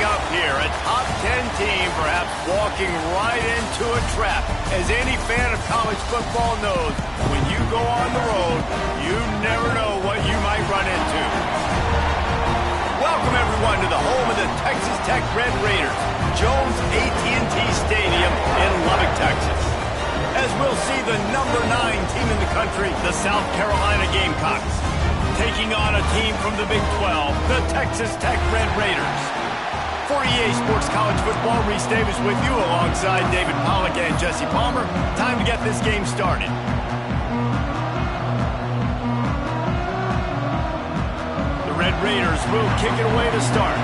up here. A top 10 team perhaps walking right into a trap. As any fan of college football knows, when you go on the road, you never know what you might run into. Welcome, everyone, to the home of the Texas Tech Red Raiders, Jones AT&T Stadium in Lubbock, Texas. As we'll see the number 9 team in the country, the South Carolina Gamecocks, taking on a team from the Big 12, the Texas Tech Red Raiders. For EA Sports College Football, Reese Davis with you alongside David Pollack and Jesse Palmer. Time to get this game started. The Red Raiders will kick it away to start.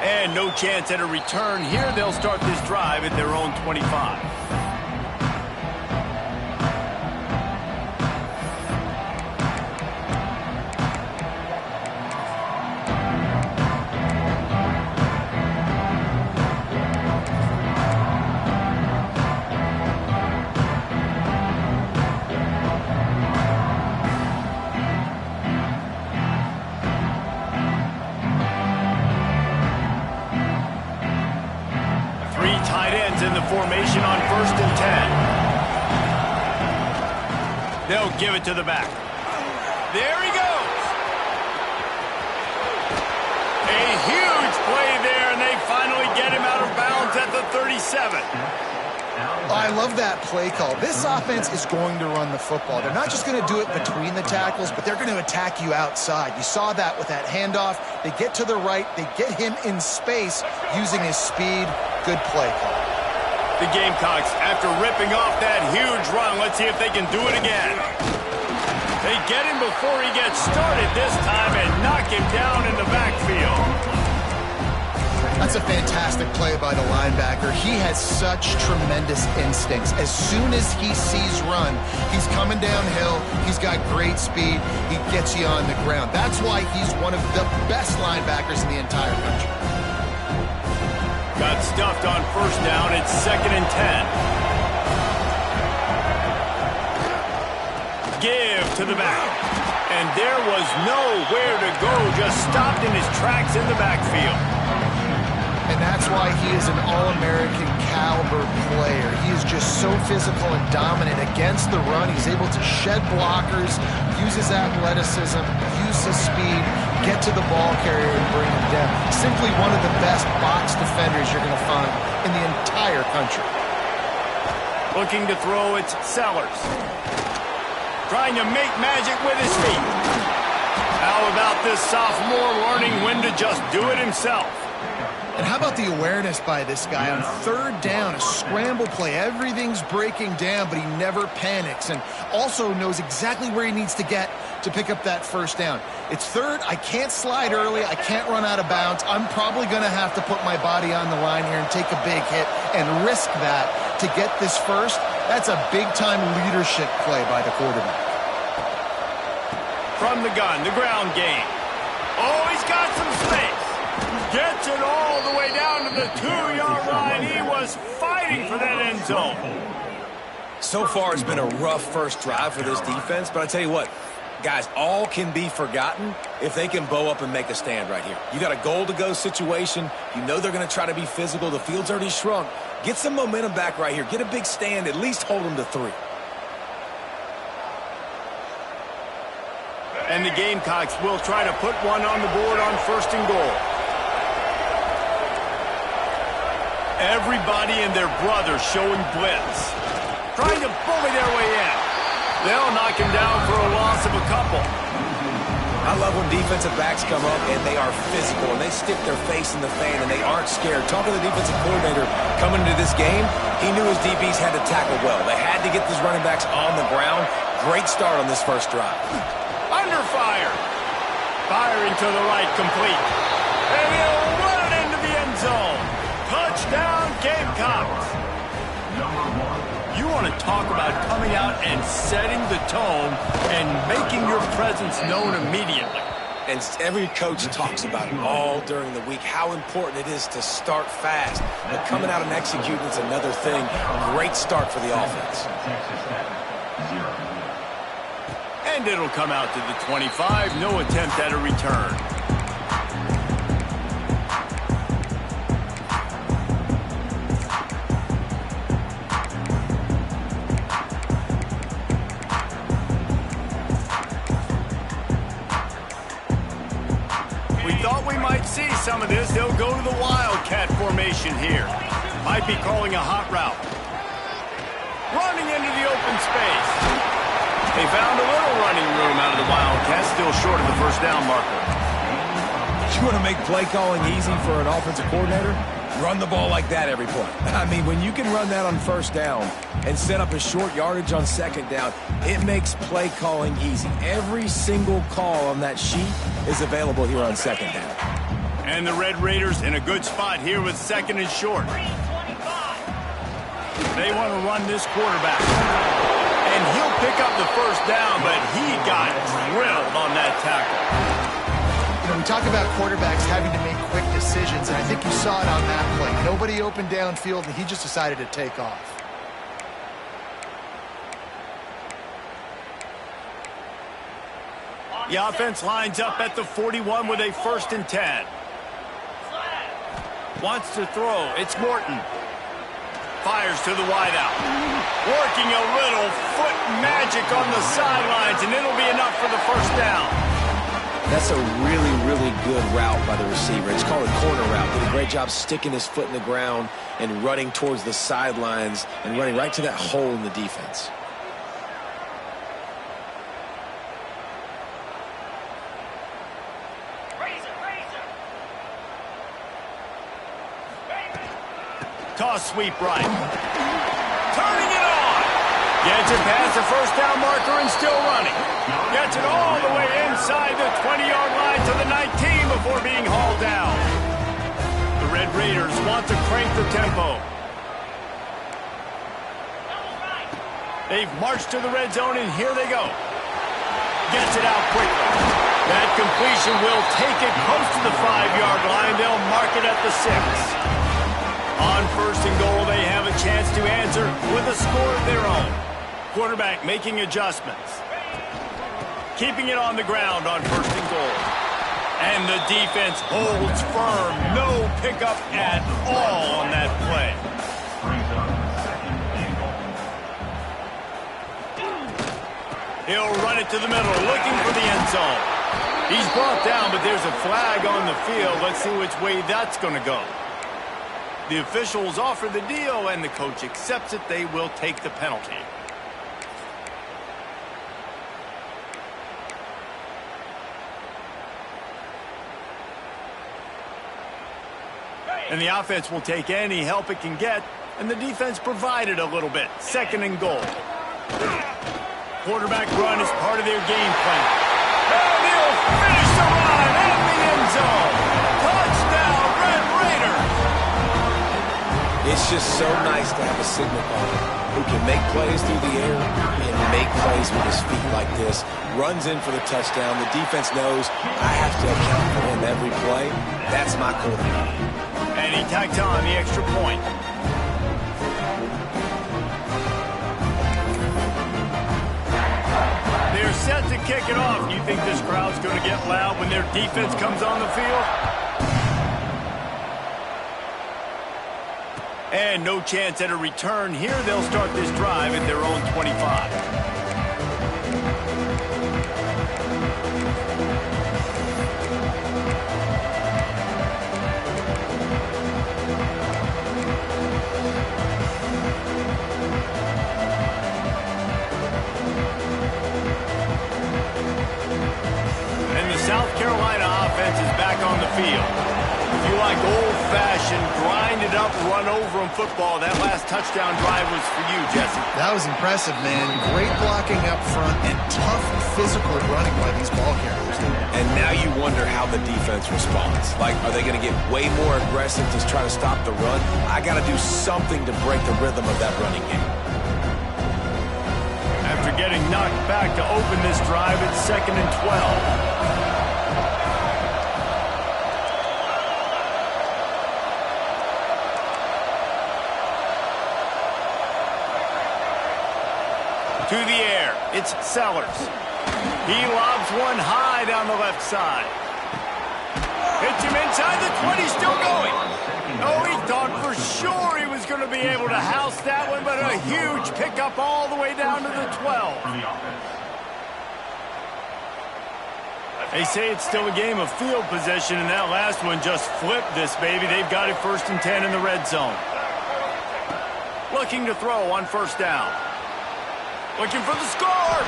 And no chance at a return here. They'll start this drive at their own 25. In the formation on 1st and 10. They'll give it to the back. There he goes. A huge play there, and they finally get him out of bounds at the 37. I love that play call. This offense is going to run the football. They're not just going to do it between the tackles, but they're going to attack you outside. You saw that with that handoff. They get to the right. They get him in space using his speed. Good play call. The Gamecocks, after ripping off that huge run, let's see if they can do it again. They get him before he gets started this time and knock him down in the backfield. That's a fantastic play by the linebacker. He has such tremendous instincts. As soon as he sees run, he's coming downhill. He's got great speed. He gets you on the ground. That's why he's one of the best linebackers in the entire country. Got stuffed on 1st down. It's 2nd and 10. Give to the back. And there was nowhere to go. Just stopped in his tracks in the backfield. And that's why he is an All-American caliber player. He is just so physical and dominant against the run. He's able to shed blockers, use his athleticism, use his speed, get to the ball carrier and bring him down. Simply one of the best box defenders you're going to find in the entire country. Looking to throw, it's Sellers. Trying to make magic with his feet. How about this sophomore learning when to just do it himself? And how about the awareness by this guy on 3rd down, a scramble play. Everything's breaking down, but he never panics and also knows exactly where he needs to get to pick up that 1st down. It's 3rd. I can't slide early. I can't run out of bounds. I'm probably going to have to put my body on the line here and take a big hit and risk that to get this 1st. That's a big-time leadership play by the quarterback. From the gun, the ground game. Oh, he's got some space. Gets it all the way down to the 2-yard line. He was fighting for that end zone. So far, it's been a rough first drive for this defense, but I tell you what, guys, all can be forgotten if they can bow up and make a stand right here. You got a goal-to-go situation. You know they're going to try to be physical. The field's already shrunk. Get some momentum back right here. Get a big stand. At least hold them to 3. And the Gamecocks will try to put one on the board on 1st and goal. Everybody and their brother showing blitz. Trying to bully their way in. They'll knock him down for a loss of a couple. I love when defensive backs come up and they are physical and they stick their face in the fan and they aren't scared. Talking to the defensive coordinator coming into this game, he knew his DBs had to tackle well. They had to get these running backs on the ground. Great start on this first drive. Under fire. Firing to the right, complete. And he'll run it into the end zone. Touchdown, Gamecocks. You want to talk about coming out and setting the tone and making your presence known immediately. And every coach talks about it all during the week, how important it is to start fast. But coming out and executing is another thing. Great start for the offense. And it'll come out to the 25. No attempt at a return. We thought we might see some of this. They'll go to the Wildcat formation here. Might be calling a hot route. Running into the open space. They found a little running room out of the Wildcats, still short of the first down marker. You want to make play calling easy for an offensive coordinator? Run the ball like that every play. I mean, when you can run that on first down and set up a short yardage on second down, it makes play calling easy. Every single call on that sheet is available here on second down. And the Red Raiders in a good spot here with second and short. They want to run this quarterback. And he'll pick up the first down, but he got drilled on that tackle. You know, we talk about quarterbacks having to make quick decisions, and I think you saw it on that play. Nobody opened downfield, and he just decided to take off. The offense lines up at the 41 with a 1st and 10. Wants to throw. It's Morton. Fires to the wideout. Working a little foot magic on the sidelines, and it'll be enough for the first down. That's a really, really good route by the receiver. It's called a corner route. Did a great job sticking his foot in the ground and running towards the sidelines and running right to that hole in the defense. Toss sweep right. Turning it on. Gets it past the first down marker and still running. Gets it all the way inside the 20-yard line to the 19 before being hauled down. The Red Raiders want to crank the tempo. They've marched to the red zone, and here they go. Gets it out quickly. That completion will take it close to the 5-yard line. They'll mark it at the 6. On 1st and goal, they have a chance to answer with a score of their own. Quarterback making adjustments. Keeping it on the ground on 1st and goal. And the defense holds firm. No pickup at all on that play. He'll run it to the middle, looking for the end zone. He's brought down, but there's a flag on the field. Let's see which way that's going to go. The officials offer the deal, and the coach accepts it. They will take the penalty. And the offense will take any help it can get, and the defense provided a little bit. 2nd and goal. Quarterback run is part of their game plan. And he'll finish the run in the end zone. Touchdown, Red Raiders! It's just so nice to have a signal caller who can make plays through the air and make plays with his feet like this. Runs in for the touchdown. The defense knows I have to account for him every play. That's my quarterback. And he tacked on the extra point. They're set to kick it off. You think this crowd's going to get loud when their defense comes on the field? And no chance at a return here. They'll start this drive at their own 25. And the South Carolina offense is back on the field. If you like old-fashioned, grind-it-up, run-over-'em football, that last touchdown drive was for you, Jesse. That was impressive, man. Great blocking up front and tough physical running by these ball carriers. And now you wonder how the defense responds. Like, are they going to get way more aggressive to try to stop the run? I got to do something to break the rhythm of that running game. After getting knocked back to open this drive, it's 2nd and 12. To the air, it's Sellers. He lobs one high down the left side. Hits him inside the 20, still going. Oh, he thought for sure he was going to be able to house that one, but a huge pickup all the way down to the 12. They say it's still a game of field possession, and that last one just flipped this, baby. They've got it 1st and 10 in the red zone. Looking to throw on 1st down. Looking for the score.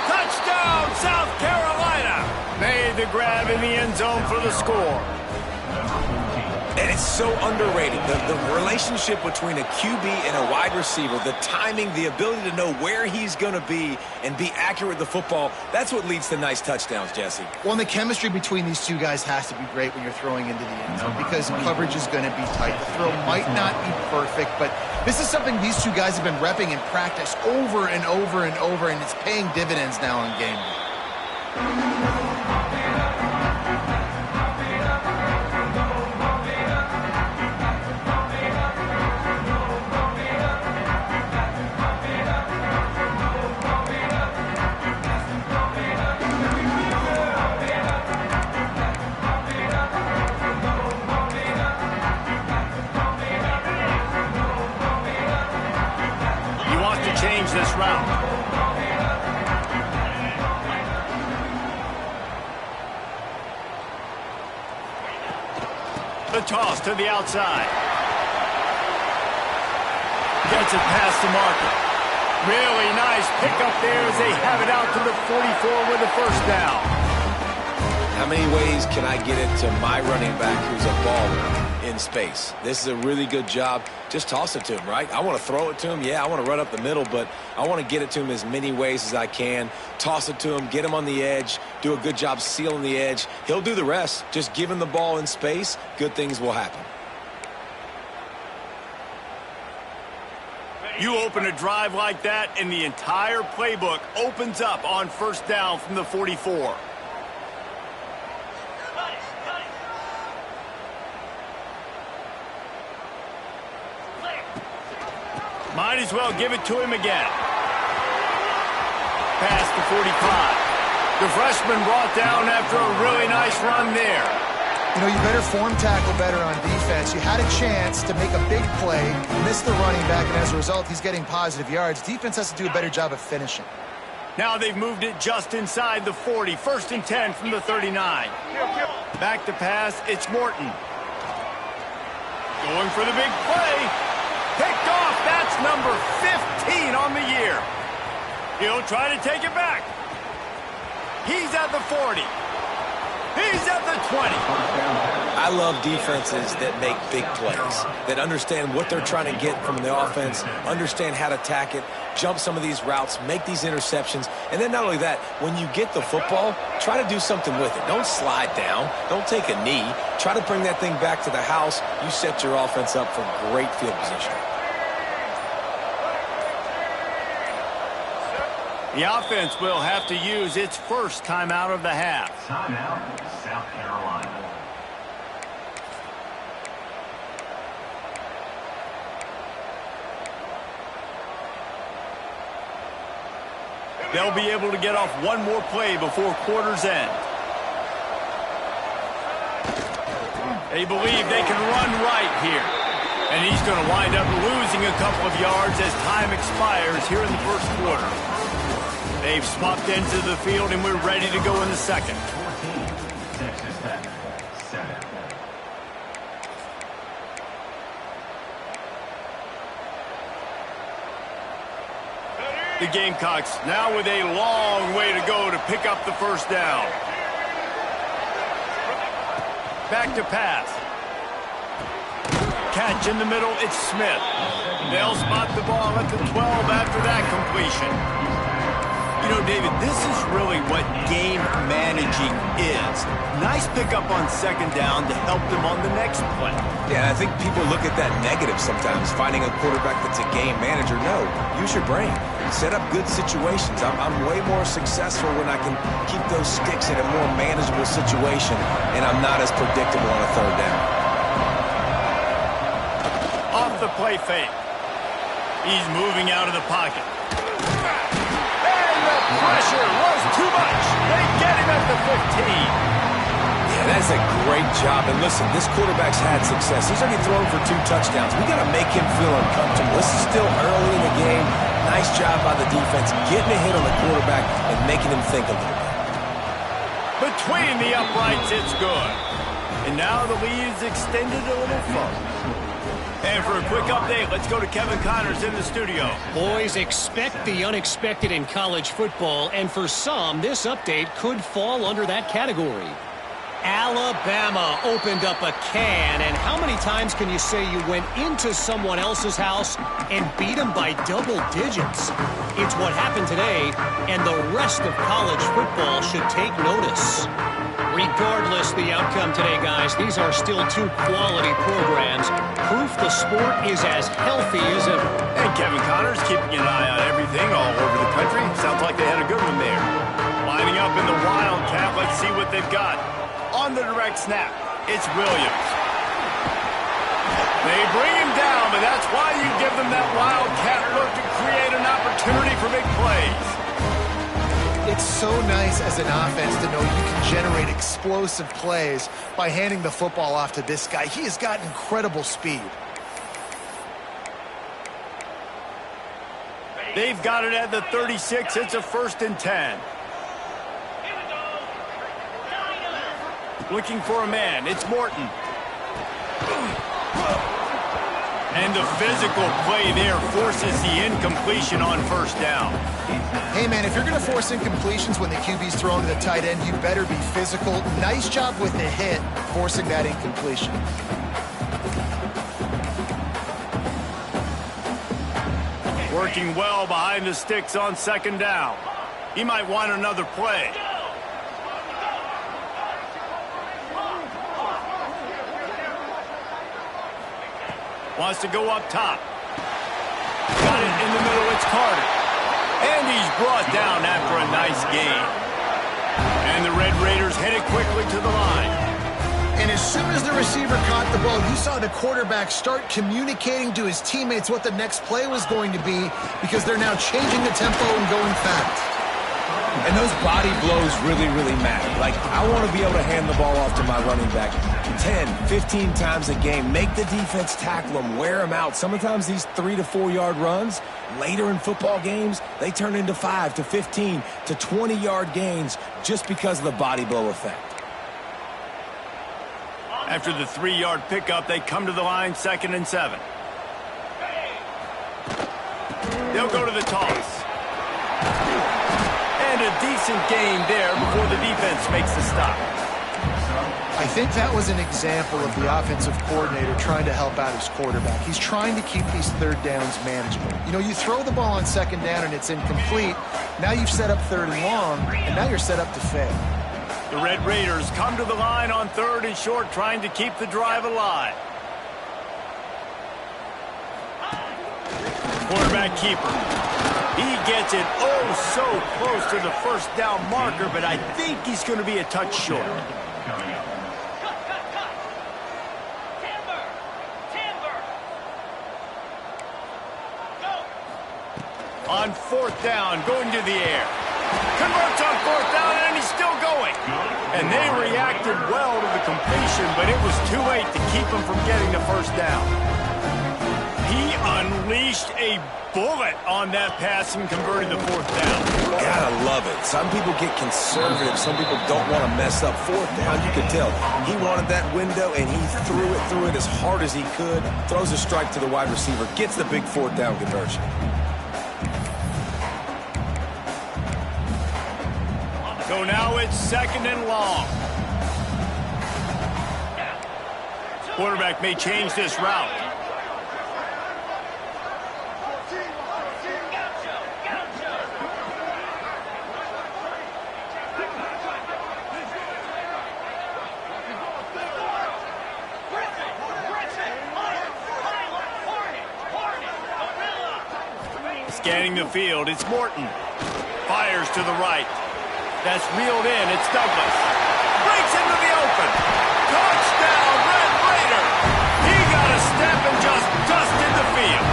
Touchdown, South Carolina. Made the grab in the end zone for the score. And it's so underrated. The relationship between a QB and a wide receiver, the timing, the ability to know where he's going to be and be accurate with the football, that's what leads to nice touchdowns, Jesse. Well, and the chemistry between these two guys has to be great when you're throwing into the end zone because coverage is going to be tight. The throw might not be perfect, but this is something these two guys have been repping in practice over and over and over, and it's paying dividends now in game day. Change this route. The toss to the outside. Gets it past the marker. Really nice pickup there as they have it out to the 44 with a 1st down. How many ways can I get it to my running back who's a baller in space? This is a really good job. Just toss it to him, right? I want to throw it to him. Yeah, I want to run up the middle, but I want to get it to him as many ways as I can. Toss it to him, get him on the edge, do a good job sealing the edge. He'll do the rest. Just give him the ball in space. Good things will happen. You open a drive like that, and the entire playbook opens up on 1st down from the 44. Might as well give it to him again. Past the 45. The freshman brought down after a really nice run there. You know, you better form tackle better on defense. You had a chance to make a big play, missed the running back, and as a result, he's getting positive yards. Defense has to do a better job of finishing. Now they've moved it just inside the 40. 1st and 10 from the 39. Back to pass, it's Morton. Going for the big play. Picked off, that's number 15 on the year. He'll try to take it back. He's at the 40. He's at the 20. I love defenses that make big plays, that understand what they're trying to get from the offense, understand how to attack it, jump some of these routes, make these interceptions, and then not only that, when you get the football, try to do something with it. Don't slide down. Don't take a knee. Try to bring that thing back to the house. You set your offense up for great field position. The offense will have to use its 1st timeout of the half. Timeout, South Carolina. They'll be able to get off one more play before quarter's end. They believe they can run right here. And he's going to wind up losing a couple of yards as time expires here in the 1st quarter. They've swapped ends of the field, and we're ready to go in the 2nd. 14, Texas Tech, 7. The Gamecocks now with a long way to go to pick up the 1st down. Back to pass. Catch in the middle, it's Smith. They'll spot the ball at the 12 after that completion. You know, David, this is really what game managing is. Nice pickup on 2nd down to help them on the next play. Yeah, I think people look at that negative sometimes, finding a quarterback that's a game manager. No, use your brain. Set up good situations. I'm way more successful when I can keep those sticks in a more manageable situation, and I'm not as predictable on a 3rd down. Off the play fake. He's moving out of the pocket. And the Pressure was too much. They get him at the 15. Yeah, that's a great job. And listen, this quarterback's had success. He's already thrown for 2 touchdowns. We got to make him feel uncomfortable. This is still early in the game. Nice job by the defense, getting a hit on the quarterback and making him think a little bit. Between the uprights, it's good. And now the lead is extended a little further. And for a quick update, let's go to Kevin Connors in the studio. Boys, expect the unexpected in college football, and for some, this update could fall under that category. Alabama opened up a can, and how many times can you say you went into someone else's house and beat them by double digits? It's what happened today, and the rest of college football should take notice. Regardless the outcome today, guys, these are still 2 quality programs. Proof the sport is as healthy as ever. And Kevin Connors keeping an eye on everything all over the country. Sounds like they had a good one there. Lining up in the Wildcat, let's see what they've got. On the direct snap, it's Williams. They bring him down, but that's why you give them that Wildcat look to create an opportunity for big plays. It's so nice as an offense to know you can generate explosive plays by handing the football off to this guy. He has got incredible speed. They've got it at the 36. It's a 1st and 10. Looking for a man. It's Morton. And the physical play there forces the incompletion on 1st down. Hey, man, if you're going to force incompletions when the QB's thrown to the tight end, you better be physical. Nice job with the hit, forcing that incompletion. Working well behind the sticks on 2nd down. He might want another play. Wants to go up top. Got it in the middle. It's Carter. And he's brought down after a nice gain. And the Red Raiders headed quickly to the line. And as soon as the receiver caught the ball, you saw the quarterback start communicating to his teammates what the next play was going to be, because they're now changing the tempo and going fast. And those body blows really, really matter. Like, I want to be able to hand the ball off to my running back 10, 15 times a game. Make the defense tackle them, wear them out. Sometimes these 3 to 4 yard runs, later in football games, they turn into 5 to 15 to 20 yard gains just because of the body blow effect. After the 3 yard pickup, they come to the line, 2nd and 7. They'll go to the toss. And a decent gain there before the defense makes the stop. I think that was an example of the offensive coordinator trying to help out his quarterback. He's trying to keep these 3rd downs manageable. You know, you throw the ball on 2nd down and it's incomplete. Now you've set up 3rd and long, and now you're set up to fail. The Red Raiders come to the line on 3rd and short, trying to keep the drive alive. Quarterback keeper. He gets it so close to the 1st down marker, but I think he's going to be a touch short. On 4th down, going to the air. Converts on 4th down, and he's still going. And they reacted well to the completion, but it was too late to keep him from getting the 1st down. He unleashed a bullet on that pass and converted the 4th down. Gotta love it. Some people get conservative. Some people don't want to mess up 4th down. You could tell he wanted that window, and he threw it as hard as he could. Throws a strike to the wide receiver. Gets the big 4th down conversion. So now it's 2nd and long. Quarterback may change this route. Scanning the field, it's Morton. Fires to the right. That's reeled in. It's Douglas. Breaks into the open. Touchdown, Red Raider. He got a step and just dusted the field.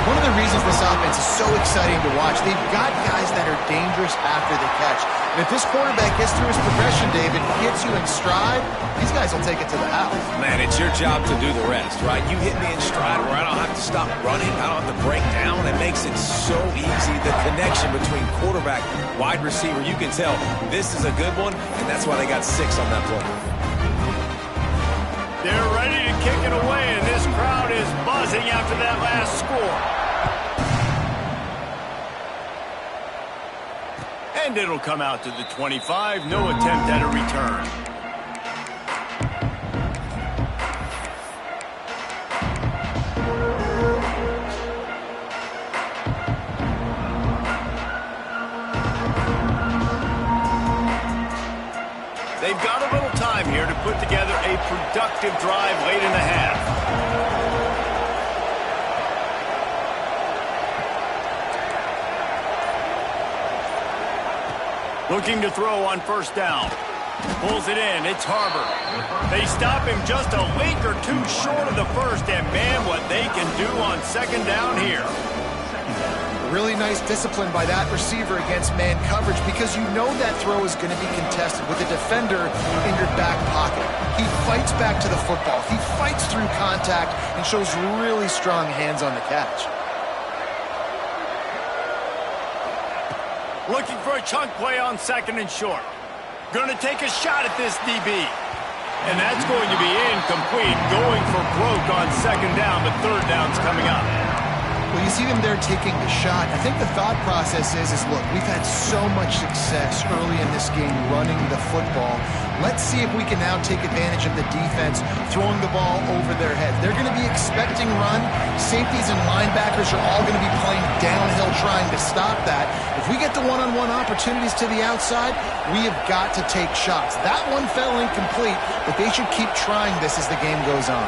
One of the reasons this offense is so exciting to watch. They've got guys that are dangerous after the catch. And if this quarterback gets through his progression, David, gets you in stride, these guys will take it to the house. Man, it's your job to do the rest, right? You hit me in stride where I don't have to stop running. I don't have to break down. It makes it so easy. The connection between quarterback, wide receiver, you can tell this is a good one, and that's why they got 6 on that play. They're ready to kick it away, and this crowd is buzzing after that last score. And it'll come out to the 25. No attempt at a return. They've got a little time here to put together a productive drive late in the half. Looking to throw on first down. Pulls it in. It's Harbor. They stop him just a link or two short of the first, and man, what they can do on second down here. Really nice discipline by that receiver against man coverage, because you know that throw is going to be contested with a defender in your back pocket. He fights back to the football. He fights through contact and shows really strong hands on the catch. Looking for a chunk play on second and short. Going to take a shot at this DB. And that's going to be incomplete. Going for broke on second down, but third down's coming up. Well, you see them there taking the shot. I think the thought process is look, we've had so much success early in this game running the football. Let's see if we can now take advantage of the defense throwing the ball over their heads. They're going to be expecting run. Safeties and linebackers are all going to be playing downhill trying to stop that. If we get the one-on-one opportunities to the outside, we have got to take shots. That one fell incomplete, but they should keep trying this as the game goes on.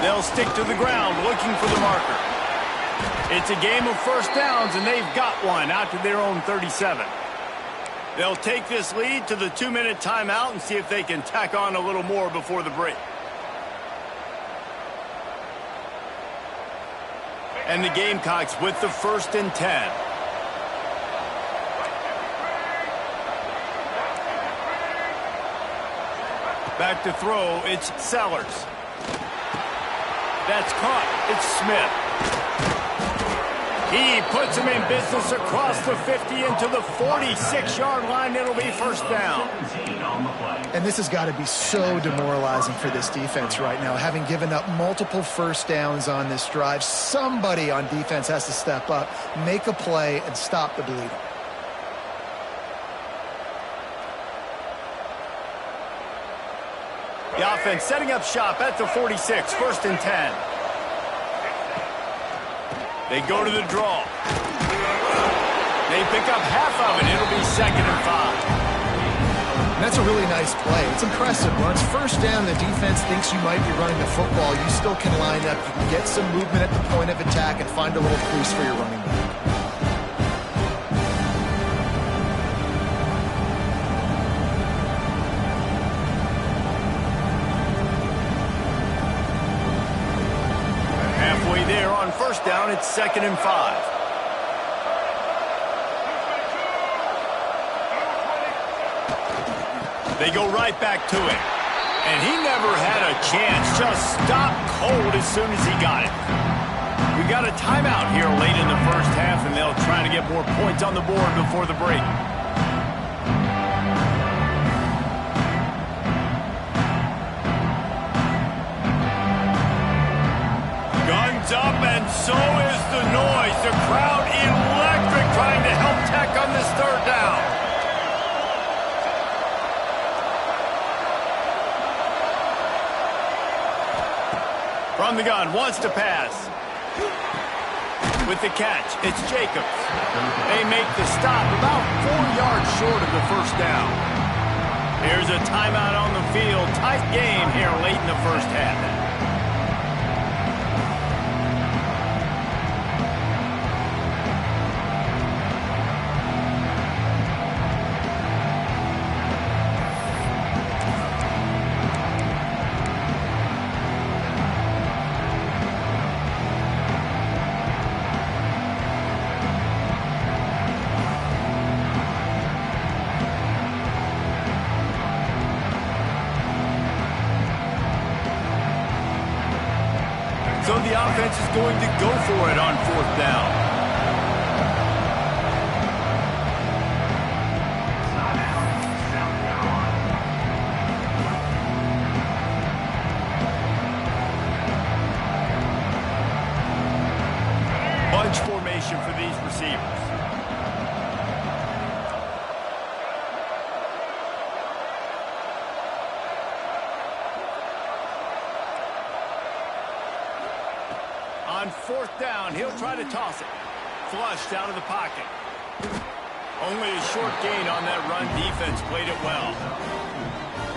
They'll stick to the ground looking for the marker. It's a game of first downs, and they've got one out to their own 37. They'll take this lead to the 2-minute timeout and see if they can tack on a little more before the break. And the Gamecocks with the 1st and 10. Back to throw, it's Sellers. That's caught. It's Smith. He puts him in business across the 50 into the 46-yard line. It'll be first down. And this has got to be so demoralizing for this defense right now. Having given up multiple first downs on this drive, somebody on defense has to step up, make a play, and stop the bleeding. The offense setting up shop at the 46, 1st and 10. They go to the draw. They pick up half of it. It'll be 2nd and 5. And that's a really nice play. It's impressive. When it's first down, the defense thinks you might be running the football. You still can line up. You can get some movement at the point of attack and find a little crease for your running back. There on first down, it's 2nd and 5. They go right back to him. And he never had a chance. Just stopped cold as soon as he got it. We got a timeout here late in the first half, and they'll try to get more points on the board before the break. Up, and so is the noise. The crowd electric trying to help Tech on this third down. From the gun, wants to pass. With the catch, it's Jacobs. They make the stop about 4 yards short of the first down. Here's a timeout on the field. Tight game here late in the first half. offense is going to go for it on 4th down. Bunch formation for these receivers. On 4th down, he'll try to toss it. Flushed out of the pocket. Only a short gain on that run. Defense played it well.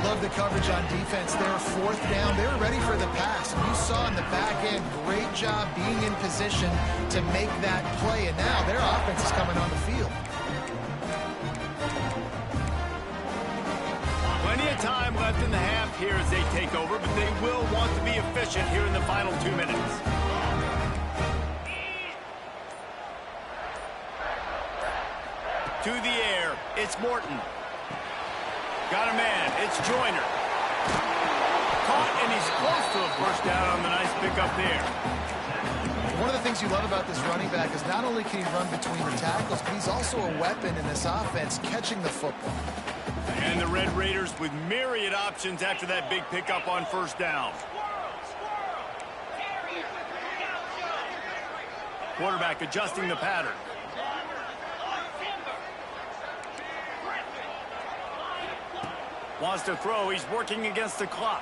Love the coverage on defense there. 4th down, they were ready for the pass. You saw in the back end, great job being in position to make that play. And now their offense is coming on the field. Plenty of time left in the half here as they take over, but they will want to be efficient here in the final 2 minutes. To the air, it's Morton. Got a man, it's Joyner. Caught, and he's close to a first down on the nice pickup there. One of the things you love about this running back is not only can he run between the tackles, but he's also a weapon in this offense, catching the football. And the Red Raiders with myriad options after that big pickup on 1st down. Quarterback adjusting the pattern. Wants to throw. He's working against the clock.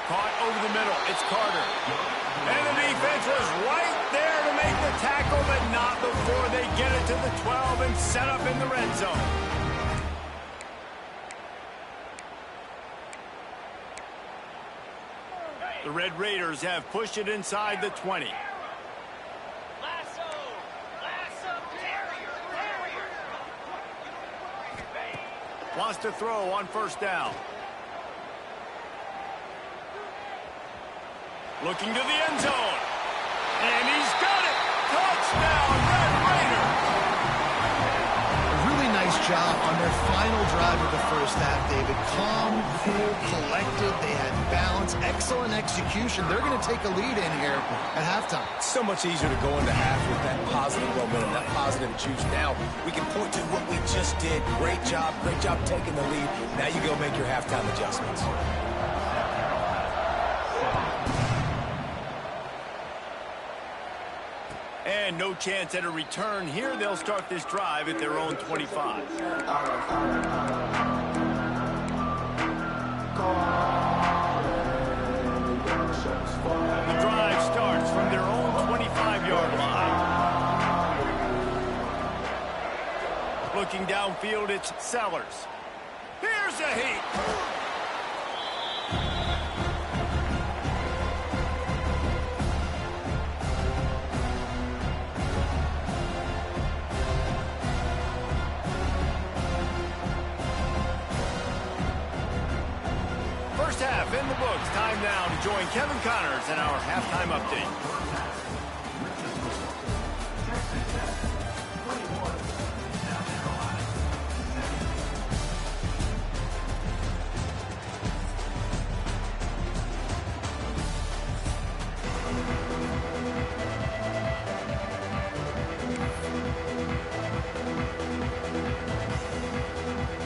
Caught over the middle. It's Carter. And the defense was right there to make the tackle, but not before they get it to the 12 and set up in the red zone. The Red Raiders have pushed it inside the 20. Wants to throw on 1st down. Looking to the end zone. And he's got it. Touchdown, Red Raiders. A really nice job on their final drive of the 1st half, David. Calm, cool, collected. They had balance, excellent execution. They're going to take a lead in here at halftime. It's so much easier to go into half with that positive momentum, that positive juice. Now we can point to what we just did. Great job taking the lead. Now you go make your halftime adjustments. And no chance at a return here. They'll start this drive at their own 25. The drive starts from their own 25-yard line. Looking downfield, it's Sellers. Here's a heat. First half in the books. Time now to join Kevin Connors in our halftime update.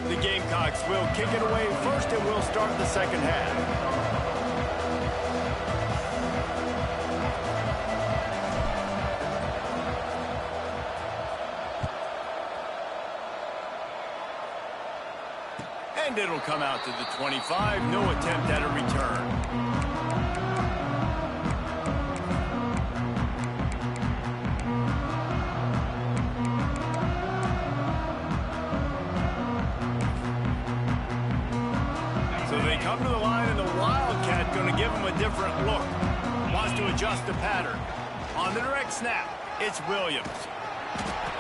The Gamecocks will kick it away first, and we'll start the second half. And it'll come out to the 25. No attempt at a return. So they come to the line, and the Wildcat going to give them a different look. Wants to adjust the pattern. On the direct snap, it's Williams.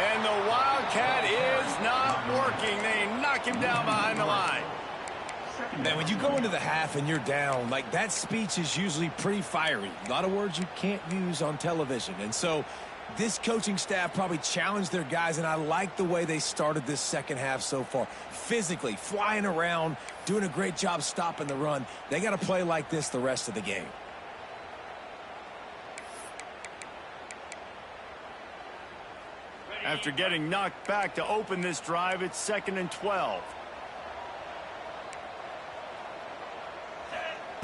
And the Wildcat is not working. They knock him down behind the line. Man, when you go into the half and you're down, like, that speech is usually pretty fiery. A lot of words you can't use on television. And so this coaching staff probably challenged their guys, and I like the way they started this second half so far. Physically, flying around, doing a great job stopping the run. They got to play like this the rest of the game. After getting knocked back to open this drive, it's 2nd and 12.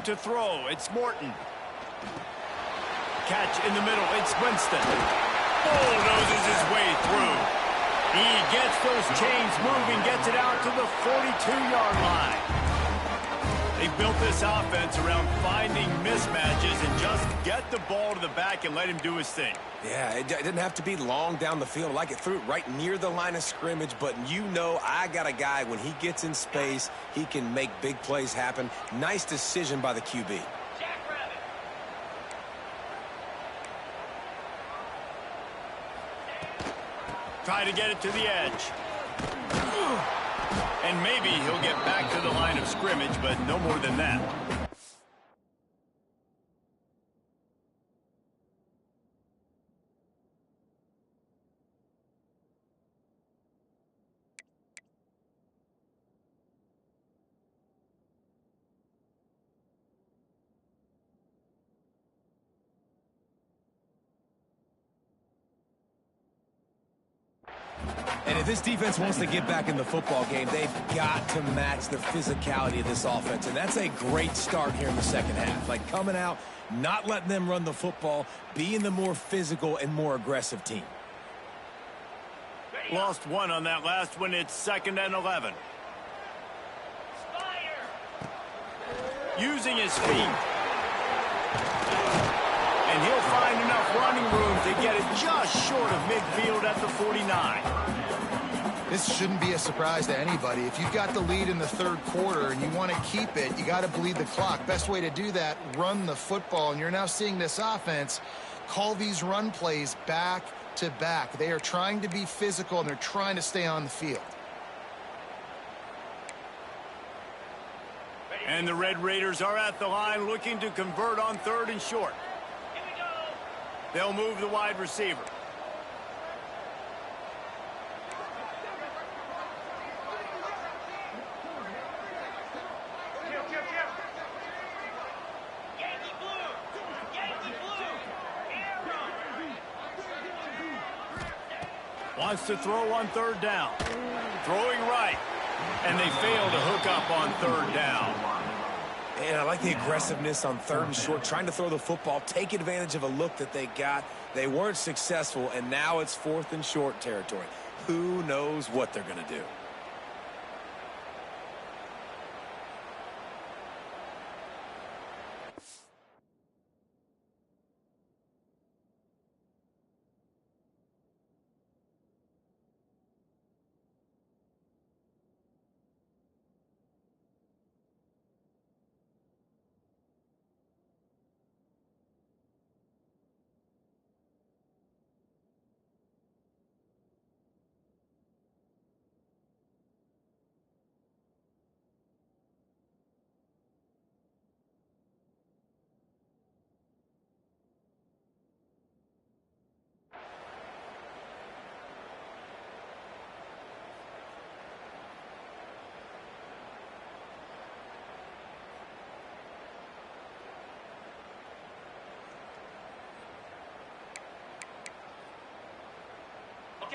To throw, it's Morton. Catch in the middle, it's Winston. Bulldozes his way through. He gets those chains moving, gets it out to the 42-yard line. They built this offense around finding mismatches and just get the ball to the back and let him do his thing. Yeah, it didn't have to be long down the field. Like it threw it right near the line of scrimmage, but you know I got a guy, when he gets in space, he can make big plays happen. Nice decision by the QB. Try to get it to the edge. And maybe he'll get back to the line of scrimmage, but no more than that. And if this defense wants to get back in the football game, they've got to match the physicality of this offense. And that's a great start here in the second half. Like coming out, not letting them run the football, being the more physical and more aggressive team. Lost one on that last one. It's 2nd and 11. Using his feet. And he'll find enough running room to get it just short of midfield at the 49. This shouldn't be a surprise to anybody. If you've got the lead in the third quarter and you want to keep it, you got to bleed the clock. Best way to do that, run the football. And you're now seeing this offense call these run plays back to back. They are trying to be physical, and they're trying to stay on the field. And the Red Raiders are at the line looking to convert on 3rd and short. They'll move the wide receiver. Wants to throw on 3rd down. Throwing right. And they fail to hook up on 3rd down. And I like the aggressiveness on 3rd and short, trying to throw the football, take advantage of a look that they got. They weren't successful, and now it's 4th and short territory. Who knows what they're going to do?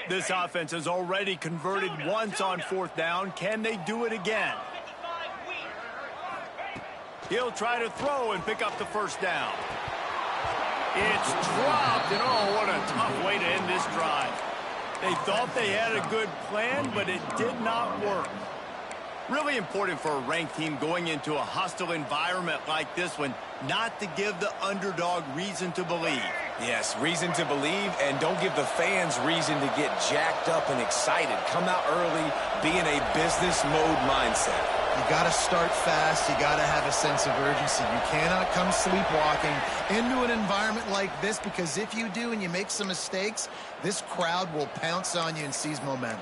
This offense has already converted once on 4th down. Can they do it again? He'll try to throw and pick up the 1st down. It's dropped, and oh, what a tough way to end this drive. They thought they had a good plan, but it did not work. Really important for a ranked team going into a hostile environment like this one, not to give the underdog reason to believe. Yes, reason to believe, and don't give the fans reason to get jacked up and excited. Come out early, be in a business mode mindset. You got to start fast. You got to have a sense of urgency. You cannot come sleepwalking into an environment like this, because if you do and you make some mistakes, this crowd will pounce on you and seize momentum.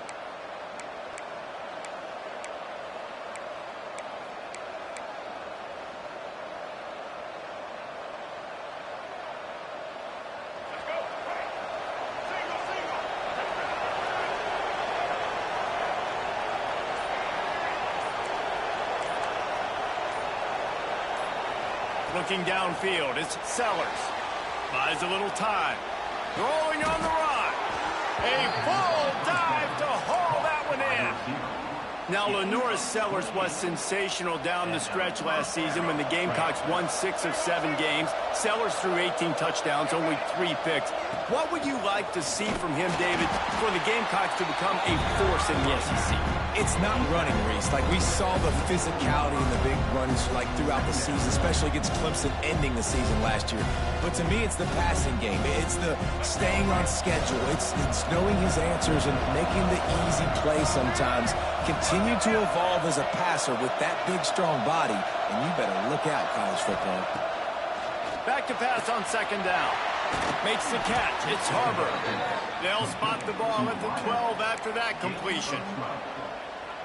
Looking downfield, it's Sellers. Buys a little time. Throwing on the run. A full drive to haul that one in. Now, Lenora Sellers was sensational down the stretch last season when the Gamecocks won 6 of 7 games. Sellers threw 18 touchdowns, only 3 picks. What would you like to see from him, David, for the Gamecocks to become a force in the SEC? It's not running, Reese. Like, we saw the physicality in the big runs, like, throughout the season, especially against Clemson ending the season last year. But to me, it's the passing game. It's the staying on schedule. It's knowing his answers and making the easy play sometimes. Continue to evolve as a passer with that big, strong body, and you better look out, college football. Back to pass on 2nd down. Makes the catch. It's Harbor. They'll spot the ball at the 12 after that completion.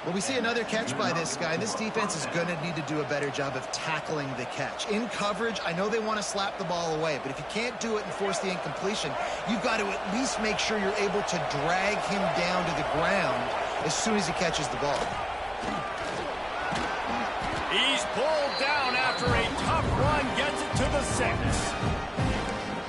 Well, we see another catch by this guy. This defense is going to need to do a better job of tackling the catch. In coverage, I know they want to slap the ball away, but if you can't do it and force the incompletion, you've got to at least make sure you're able to drag him down to the ground as soon as he catches the ball. He's pulled down after a tough run, gets it to the 6.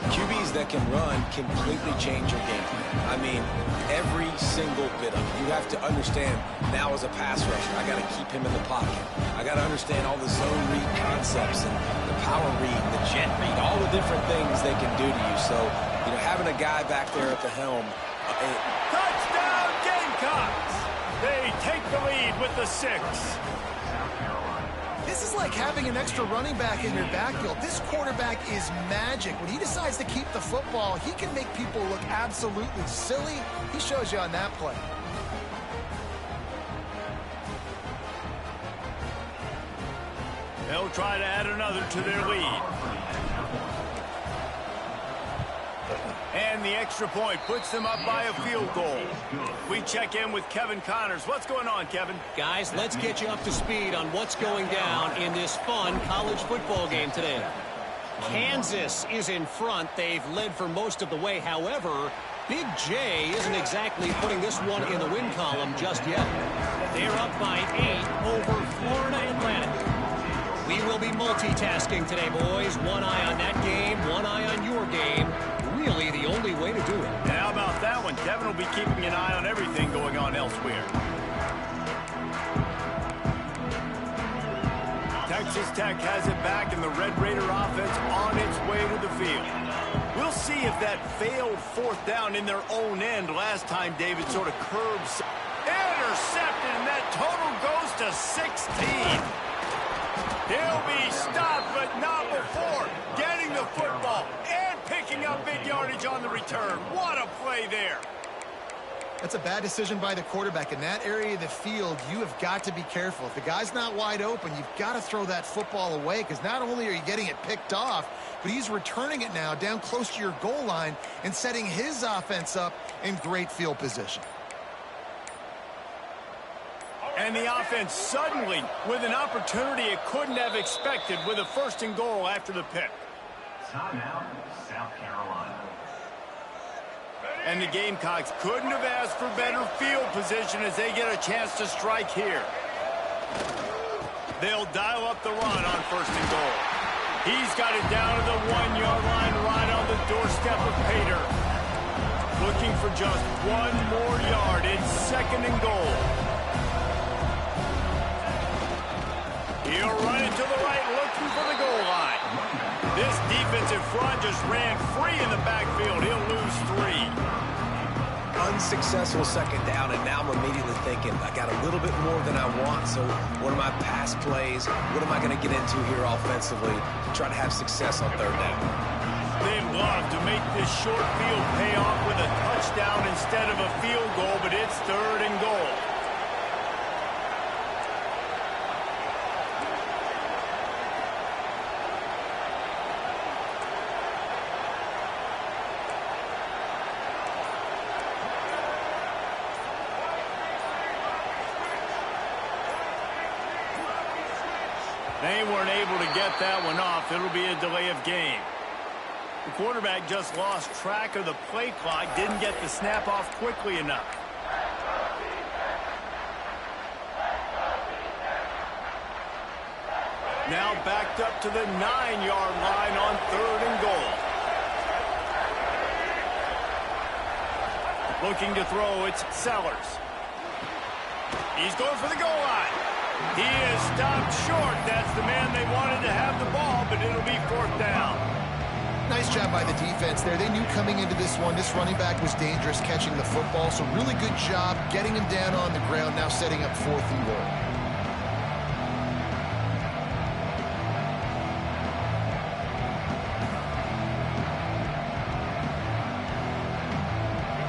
QBs that can run completely change your game plan. I mean, every single bit of it. You have to understand now as a pass rusher, I got to keep him in the pocket. I got to understand all the zone read concepts and the power read and the jet read, all the different things they can do to you. So, you know, having a guy back there at the helm. Touchdown Gamecocks! They take the lead with the 6. This is like having an extra running back in your backfield. This quarterback is magic. When he decides to keep the football, he can make people look absolutely silly. He shows you on that play. They'll try to add another to their lead. And the extra point puts them up by a field goal. We check in with Kevin Connors. What's going on, Kevin? Guys, let's get you up to speed on what's going down in this fun college football game today. Kansas is in front. They've led for most of the way. However, Big J isn't exactly putting this one in the win column just yet. They're up by 8 over Florida Atlantic. We will be multitasking today, boys. One eye on that game, one eye on your game. Really the only way to do it. And how about that one? Kevin will be keeping an eye on everything going on elsewhere. Texas Tech has it back, and the Red Raider offense on its way to the field. We'll see if that failed 4th down in their own end last time David sort of curbs. Intercepted, and that total goes to 16. He'll be stopped, but not before getting the football and picking up big yardage on the return. What a play there. That's a bad decision by the quarterback. In that area of the field, you have got to be careful. If the guy's not wide open, you've got to throw that football away, because not only are you getting it picked off, but he's returning it now down close to your goal line and setting his offense up in great field position. And the offense suddenly with an opportunity it couldn't have expected with a 1st and goal after the pick. Timeout, South Carolina. And the Gamecocks couldn't have asked for better field position as they get a chance to strike here. They'll dial up the run on 1st and goal. He's got it down to the 1-yard line right on the doorstep of Pater. Looking for just 1 more yard. It's 2nd and goal. He'll run it to the right, looking for the goal line. This defensive front just ran free in the backfield. He'll lose 3. Unsuccessful 2nd down, and now I'm immediately thinking, I got a little bit more than I want, so what are my pass plays? What am I going to get into here offensively to try to have success on 3rd down? They'd love to make this short field pay off with a touchdown instead of a field goal, but it's 3rd and goal. They weren't able to get that one off. It'll be a delay of game. The quarterback just lost track of the play clock, didn't get the snap off quickly enough. Now backed up to the 9-yard line on 3rd and goal. Looking to throw, it's Sellers. He's going for the goal line. He is stopped short. That's the man they wanted to have the ball, but it'll be 4th down. Nice job by the defense there. They knew coming into this one, this running back was dangerous catching the football, so really good job getting him down on the ground, now setting up 4th and goal.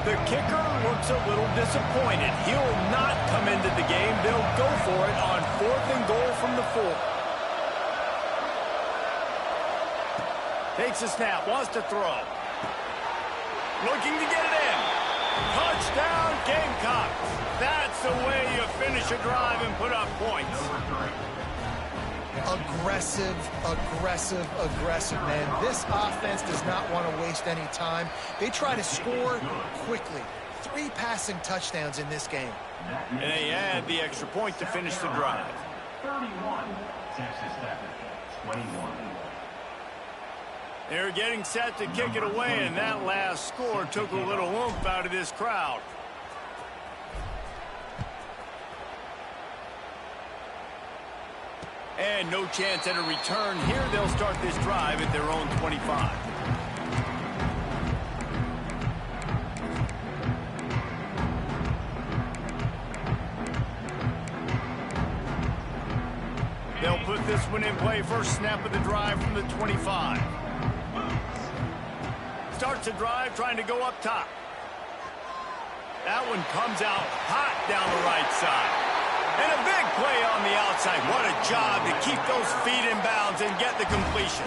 The kicker looks a little disappointed. He'll not come into the game. They'll go for it on 4th and goal from the 4. Takes a snap, wants to throw. Looking to get it in. Touchdown, Gamecocks. That's the way you finish a drive and put up points. Aggressive, aggressive, aggressive, man. This offense does not want to waste any time. They try to score quickly. 3 passing touchdowns in this game. And they add the extra point to finish the drive. 31, Texas Tech, 21. They're getting set to kick it away, and that last score took a little oomph out of this crowd. And no chance at a return here. They'll start this drive at their own 25. They'll put this one in play. First snap of the drive from the 25. Starts the drive trying to go up top. That one comes out hot down the right side. And a big play on the outside. What a job to keep those feet in bounds and get the completion.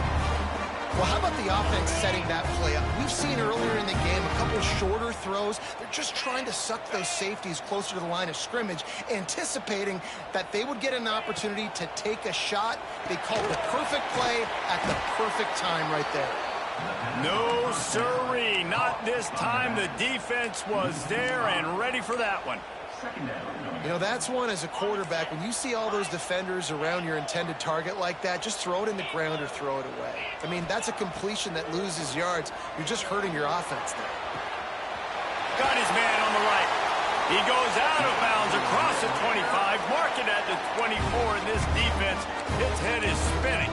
Well, how about the offense setting that play up? We've seen earlier in the game a couple shorter throws. They're just trying to suck those safeties closer to the line of scrimmage, anticipating that they would get an opportunity to take a shot. They called the perfect play at the perfect time right there. No, sirree. Not this time. The defense was there and ready for that one. You know, that's one as a quarterback. When you see all those defenders around your intended target like that, just throw it in the ground or throw it away. I mean, that's a completion that loses yards. You're just hurting your offense there. Got his man on the right. He goes out of bounds across the 25, mark it at the 24, and this defense, its head is spinning.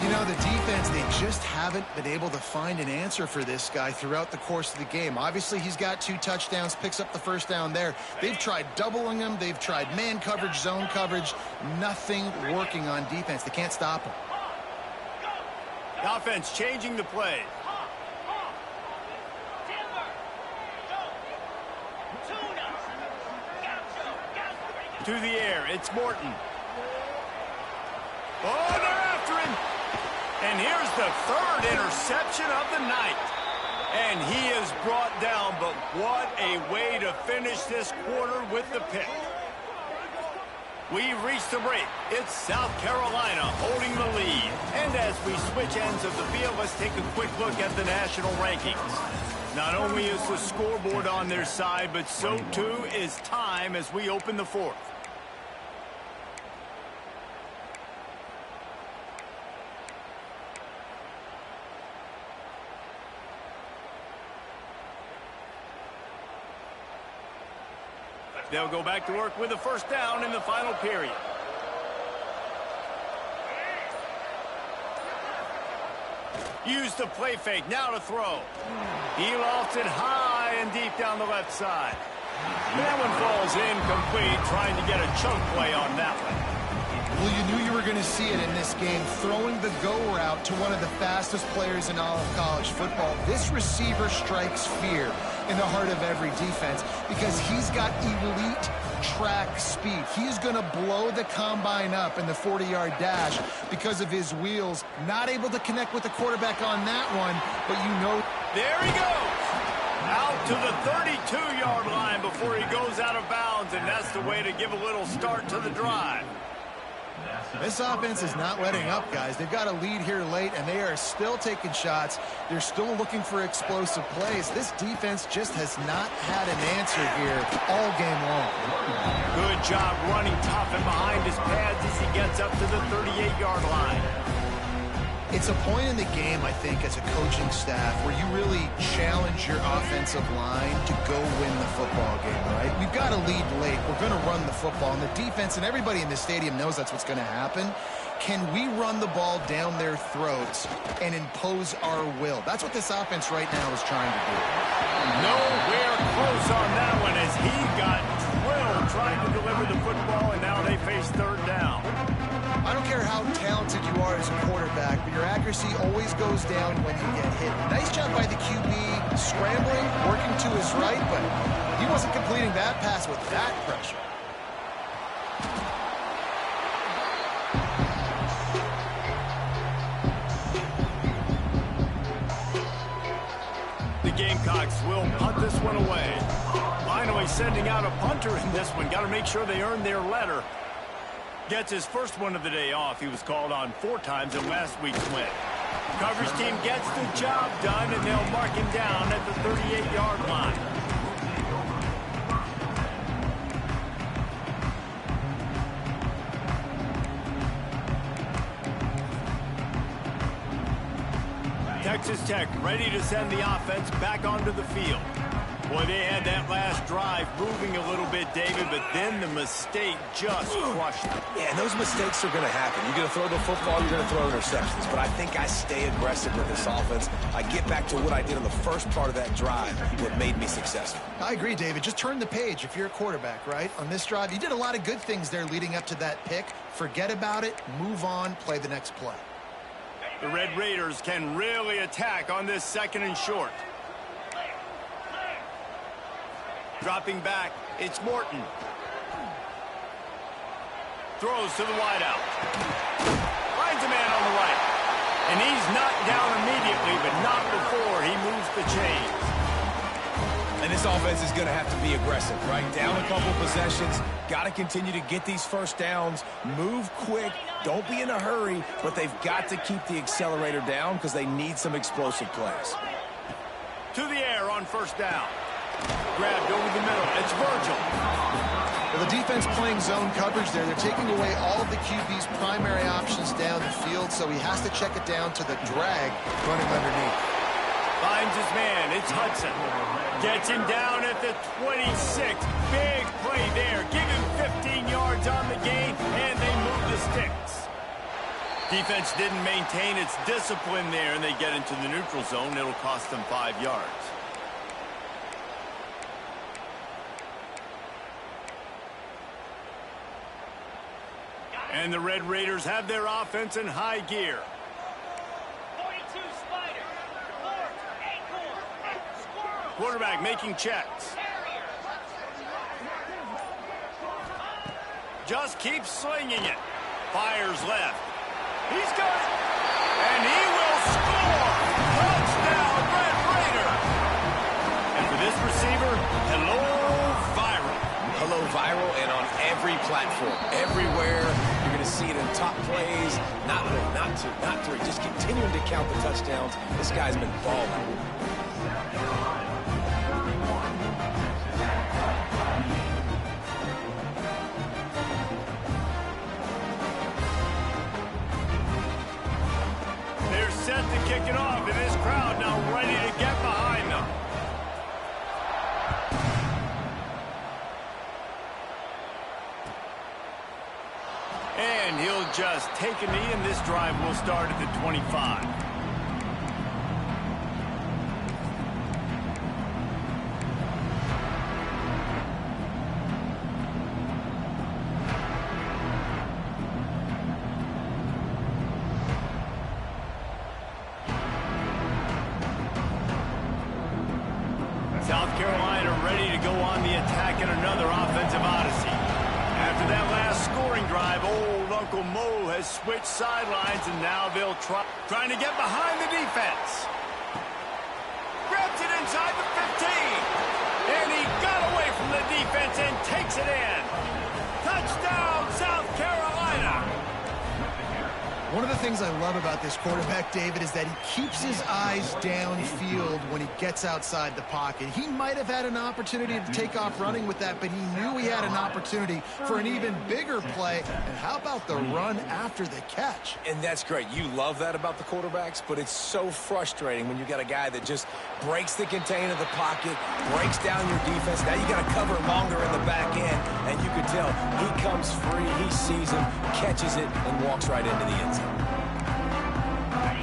You know, the defense, they just haven't been able to find an answer for this guy throughout the course of the game. Obviously, he's got 2 touchdowns, picks up the first down there. They've tried doubling him. They've tried man coverage, zone coverage. Nothing working on defense. They can't stop him. The offense changing the play. To the air, it's Morton. Oh, they're after him. And here's the 3rd interception of the night. And he is brought down, but what a way to finish this quarter with the pick. We've reached the break. It's South Carolina holding the lead. And as we switch ends of the field, let's take a quick look at the national rankings. Not only is the scoreboard on their side, but so too is time as we open the 4th. They'll go back to work with a first down in the final period. Use the play fake, now to throw. He lofts it high and deep down the left side. That one falls incomplete, trying to get a chunk play on that one. Well, you knew you were going to see it in this game, throwing the go route to one of the fastest players in all of college football. This receiver strikes fear in the heart of every defense because he's got elite track speed. He's going to blow the combine up in the 40-yard dash because of his wheels. Not able to connect with the quarterback on that one, but you know. There he goes. Out to the 32-yard line before he goes out of bounds, and that's the way to give a little start to the drive. This offense is not letting up, guys. They've got a lead here late, and they are still taking shots. They're still looking for explosive plays. This defense just has not had an answer here all game long. Good job running tough and behind his pads as he gets up to the 38-yard line. It's a point in the game, I think, as a coaching staff where you really challenge your offensive line to go win the football game, right? We've got to lead late. We're going to run the football. And the defense and everybody in the stadium knows that's what's going to happen. Can we run the ball down their throats and impose our will? That's what this offense right now is trying to do. Nowhere close on that one as he got drilled trying to deliver the football, and now they face third down. I don't care how talented you are as a quarterback, but your accuracy always goes down when you get hit. Nice job by the QB scrambling, working to his right, but he wasn't completing that pass with that pressure. The Gamecocks will punt this one away. Finally sending out a punter in this one. Got to make sure they earn their letter. Gets his first one of the day off. He was called on 4 times in last week's win. Coverage team gets the job done, and they'll mark him down at the 38-yard line. Texas Tech ready to send the offense back onto the field. Boy, they had that last drive moving a little bit, David, but then the mistake just crushed them. Yeah, and those mistakes are going to happen. You're going to throw the football, you're going to throw interceptions. But I think I stay aggressive with this offense. I get back to what I did in the first part of that drive that made me successful. I agree, David. Just turn the page if you're a quarterback, right? On this drive, you did a lot of good things there leading up to that pick. Forget about it, move on, play the next play. The Red Raiders can really attack on this 2nd and short. Dropping back, it's Morton. Throws to the wideout. Finds a man on the right. And he's knocked down immediately, but not before he moves the chains. And this offense is going to have to be aggressive, right? Down a couple possessions. Got to continue to get these first downs. Move quick. Don't be in a hurry, but they've got to keep the accelerator down because they need some explosive plays. To the air on 1st down. Grabbed over the middle. It's Virgil. Well, the defense playing zone coverage there. They're taking away all of the QB's primary options down the field, so he has to check it down to the drag running underneath. Finds his man. It's Hudson. Gets him down at the 26. Big play there. Give him 15 yards on the gain, and they move the sticks. Defense didn't maintain its discipline there, and they get into the neutral zone. It'll cost them 5 yards. And the Red Raiders have their offense in high gear. 42 Spider. Ford, Acorn, Squirrel. Quarterback making checks. Just keeps slinging it. Fires left. He's got it. And he will score. Touchdown, Red Raider. And for this receiver, hello, viral. Hello, viral, and on every platform, everywhere. You're going to see it in top plays. Not 1, not 2, not 3. Just continuing to count the touchdowns. This guy's been balling. They're set to kick it off, and this crowd now ready to get behind them. And he'll just take a knee, and this drive will start at the 25. South Carolina ready to go on the attack in another offensive odyssey. After that last scoring drive, old Uncle Mo has switched sidelines, and now they'll trying to get behind the defense. Grabs it inside the 15. And he got away from the defense and takes it in. Touchdown, South Carolina. One of the things I love about this quarterback, David, is that he keeps his eyes downfield when he gets outside the pocket. He might have had an opportunity to take off running with that, but he knew he had an opportunity for an even bigger play. And how about the run after the catch? And that's great. You love that about the quarterbacks, but it's so frustrating when you got a guy that just breaks the contain of the pocket, breaks down your defense. Now you got to cover longer in the back end, and you can tell he comes free, he sees him, catches it, and walks right into the end zone.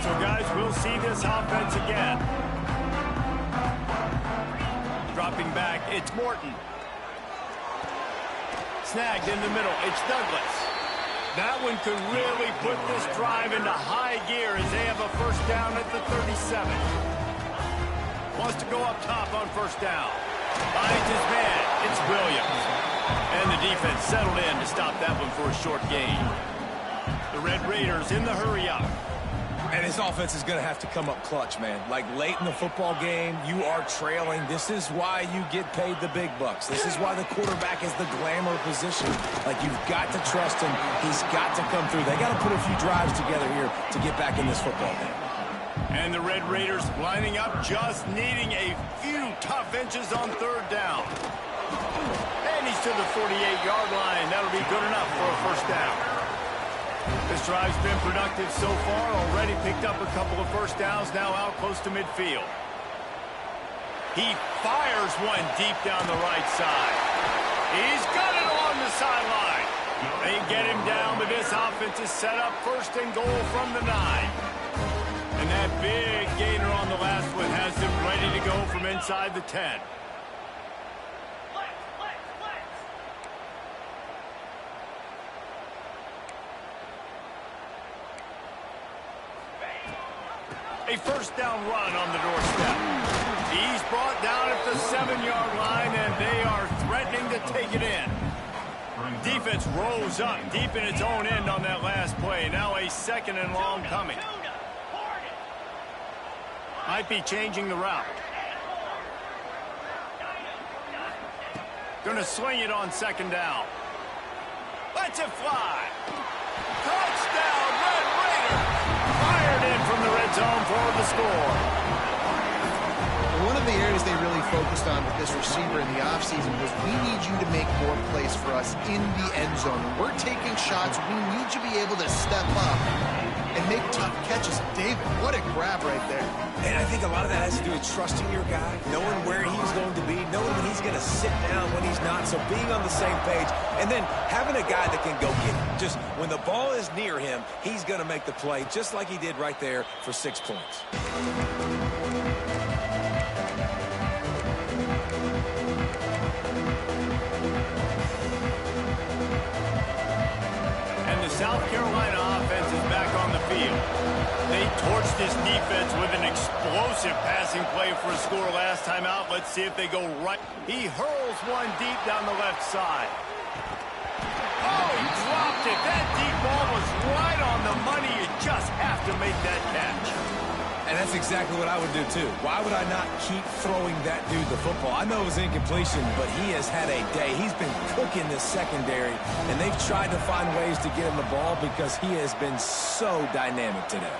So, guys, we'll see this offense again. Dropping back, it's Morton. Snagged in the middle, it's Douglas. That one could really put this drive into high gear as they have a first down at the 37. Wants to go up top on first down. Finds his man, it's Williams. And the defense settled in to stop that one for a short gain. The Red Raiders in the hurry-up. And his offense is going to have to come up clutch, man. Like late in the football game, you are trailing. This is why you get paid the big bucks. This is why the quarterback is the glamour position. Like, you've got to trust him. He's got to come through. They got to put a few drives together here to get back in this football game. And the Red Raiders lining up, just needing a few tough inches on third down. And he's to the 48-yard line. That'll be good enough for a first down. This drive's been productive so far, already picked up a couple of first downs, now out close to midfield. He fires one deep down the right side. He's got it along the sideline. They get him down, but this offense is set up first and goal from the 9. And that big gainer on the last one has them ready to go from inside the 10. A first down run on the doorstep. He's brought down at the 7-yard line, and they are threatening to take it in. Defense rose up deep in its own end on that last play. Now a second and long coming. Might be changing the route. Gonna swing it on second down. Lets it fly. Touchdown, Red Raiders! Fired in from the red zone for the score. One of the areas they really focused on with this receiver in the offseason was, we need you to make more plays for us in the end zone. When we're taking shots, we need you to be able to step up and make tough catches. David, what a grab right there. And I think a lot of that has to do with trusting your guy, knowing where he's going to be, knowing when he's going to sit down, when he's not, so being on the same page, and then having a guy that can go get it. Just when the ball is near him, he's going to make the play, just like he did right there for 6 points. South Carolina offense is back on the field. They torched this defense with an explosive passing play for a score last time out. Let's see if they go right. He hurls one deep down the left side. Oh, he dropped it. That deep ball was right on the money. You just have to make that catch. And that's exactly what I would do, too. Why would I not keep throwing that dude the football? I know it was incompletion, but he has had a day. He's been cooking this secondary, and they've tried to find ways to get him the ball because he has been so dynamic today.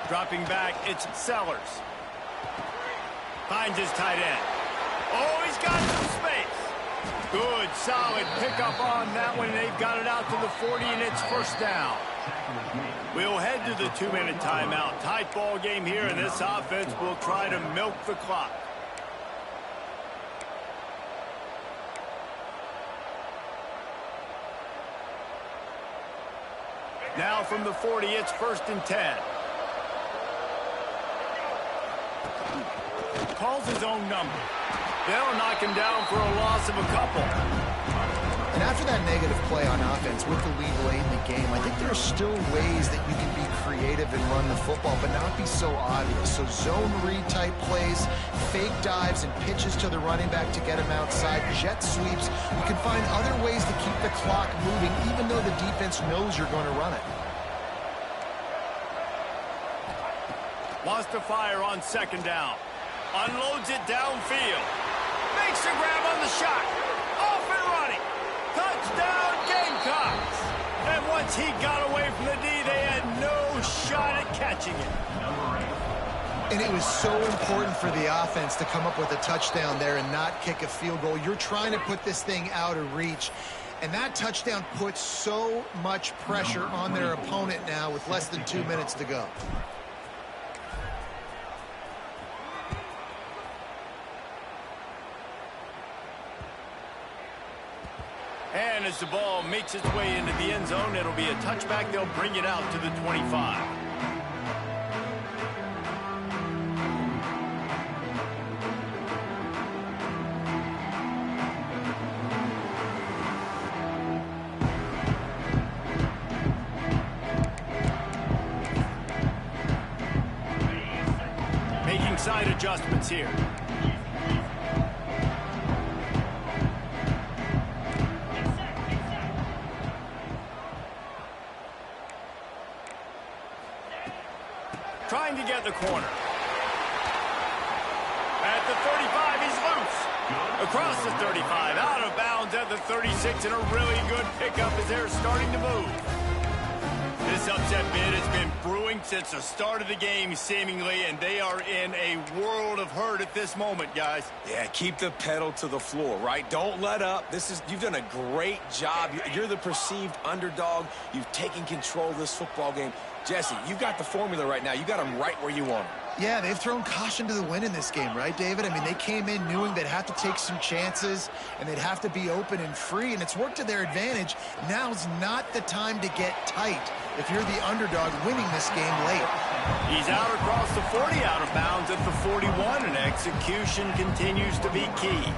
Dropping back, it's Sellers. Finds his tight end. Oh, he's got some space. Good, solid pickup on that one. They've got it out to the 40, and it's first down. We'll head to the 2-minute timeout. Tight ball game here, and this offense will try to milk the clock. Now from the 40, it's first and 10. Calls his own number. They'll knock him down for a loss of a couple. And after that negative play on offense with the lead late in the game, I think there are still ways that you can be creative and run the football, but not be so obvious. So zone read type plays, fake dives, and pitches to the running back to get him outside, jet sweeps. You can find other ways to keep the clock moving, even though the defense knows you're going to run it. Wants to fire on second down. Unloads it downfield. Makes a grab on the shot. Off and running. Touchdown, Gamecocks! And watching it. And it was so important for the offense to come up with a touchdown there and not kick a field goal. You're trying to put this thing out of reach. And that touchdown puts so much pressure on their opponent now with less than 2 minutes to go. And as the ball makes its way into the end zone, it'll be a touchback. They'll bring it out to the 25. Making side adjustments here. Trying to get the corner. At the 35, he's loose. Across the 35, out of bounds at the 36, and a really good pickup as they're starting to move. This upset bid has been brewing since the start of the game, seemingly, and they are in a world of hurt at this moment, guys. Yeah, keep the pedal to the floor, right? Don't let up. You've done a great job. You're the perceived underdog. You've taken control of this football game. Jesse, you've got the formula right now. You got them right where you want them. Yeah, they've thrown caution to the wind in this game, right, David? I mean, they came in knowing they'd have to take some chances and they'd have to be open and free, and it's worked to their advantage. Now's not the time to get tight if you're the underdog winning this game late. He's out across the 40, out of bounds at the 41, and execution continues to be key.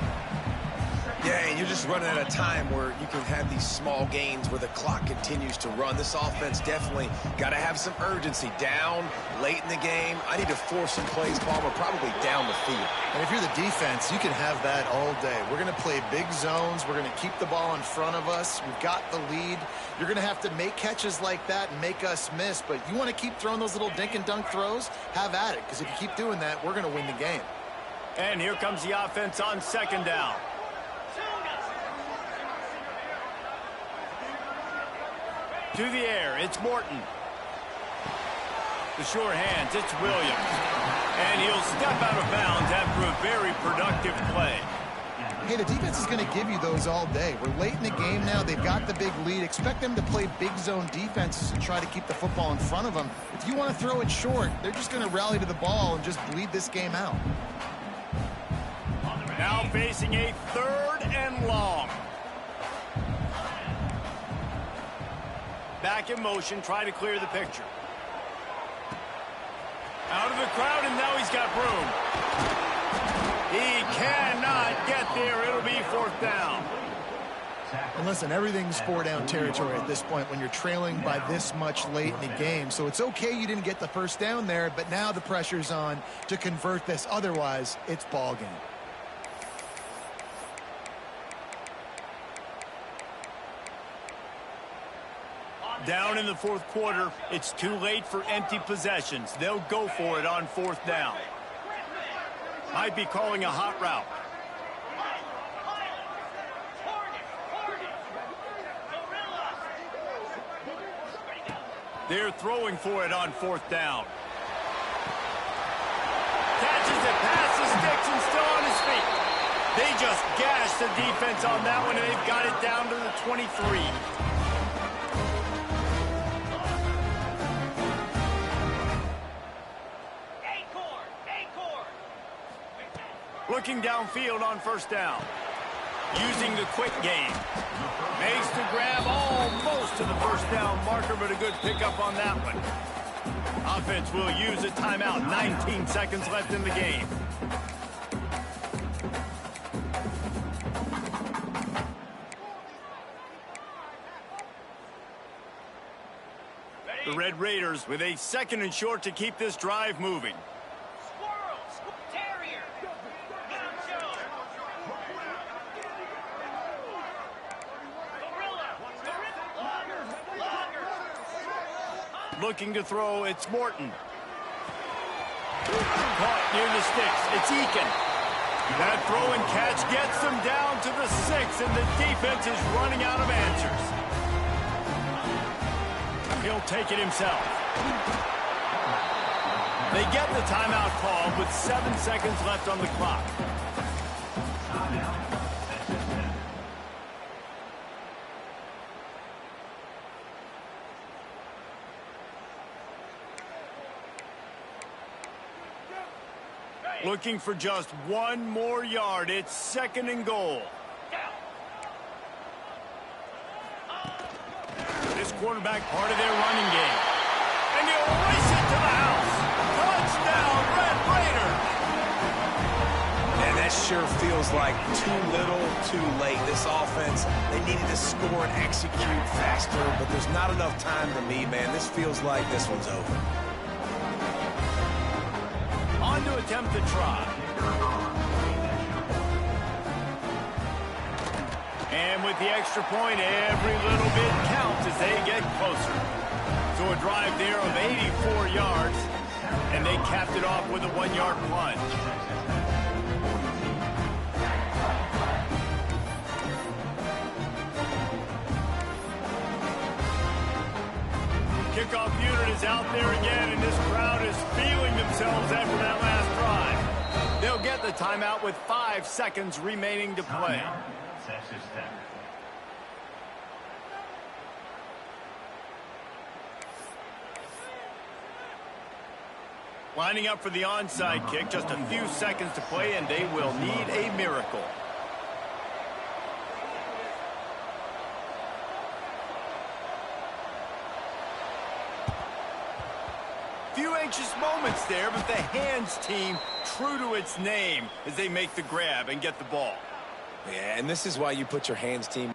Yeah, and you're just running at a time where you can have these small gains where the clock continues to run. This offense definitely got to have some urgency. Down late in the game, I need to force some plays, Palmer, probably down the field. And if you're the defense, you can have that all day. We're going to play big zones. We're going to keep the ball in front of us. We've got the lead. You're going to have to make catches like that and make us miss. But you want to keep throwing those little dink and dunk throws? Have at it, because if you keep doing that, we're going to win the game. And here comes the offense on second down. To the air, it's Morton. The sure hands, it's Williams. And he'll step out of bounds after a very productive play. Hey, the defense is going to give you those all day. We're late in the game now. They've got the big lead. Expect them to play big zone defenses and try to keep the football in front of them. If you want to throw it short, they're just going to rally to the ball and just bleed this game out. Now facing a 3rd and long. Back in motion, trying to clear the picture. Out of the crowd, and now he's got room. He cannot get there. It'll be 4th down. And listen, everything's 4-down territory at this point when you're trailing by this much late in the game. So it's okay you didn't get the first down there, but now the pressure's on to convert this. Otherwise, it's ball game. Down in the 4th quarter, it's too late for empty possessions. They'll go for it on 4th down. Might be calling a hot route. They're throwing for it on 4th down. Catches it past the sticks and still on his feet. They just gashed the defense on that one, and they've got it down to the 23. Looking downfield on 1st down. Using the quick game. Makes the grab almost to the 1st down marker, but a good pickup on that one. Offense will use a timeout. 19 seconds left in the game. The Red Raiders with a 2nd and short to keep this drive moving. Looking to throw, it's Morton. Caught near the sticks, it's Eakin. That throw and catch gets them down to the 6, and the defense is running out of answers. He'll take it himself. They get the timeout called with 7 seconds left on the clock. Looking for just one more yard. It's 2nd and goal. This quarterback part of their running game. And he'll race it to the house. Touchdown, Red Raiders! And that sure feels like too little, too late. This offense, they needed to score and execute faster, but there's not enough time to me, man. This feels like this one's over. On to attempt the try. And with the extra point, every little bit counts as they get closer. So a drive there of 84 yards, and they capped it off with a 1-yard plunge. Kickoff unit is out there again, and this crowd is feeling themselves after that last drive. They'll get the timeout with 5 seconds remaining to play. Texas Tech. Lining up for the onside kick, just a few seconds to play, and they will need a miracle. Few anxious moments there, but the hands team true to its name as they make the grab and get the ball. Yeah, and this is why you put your hands team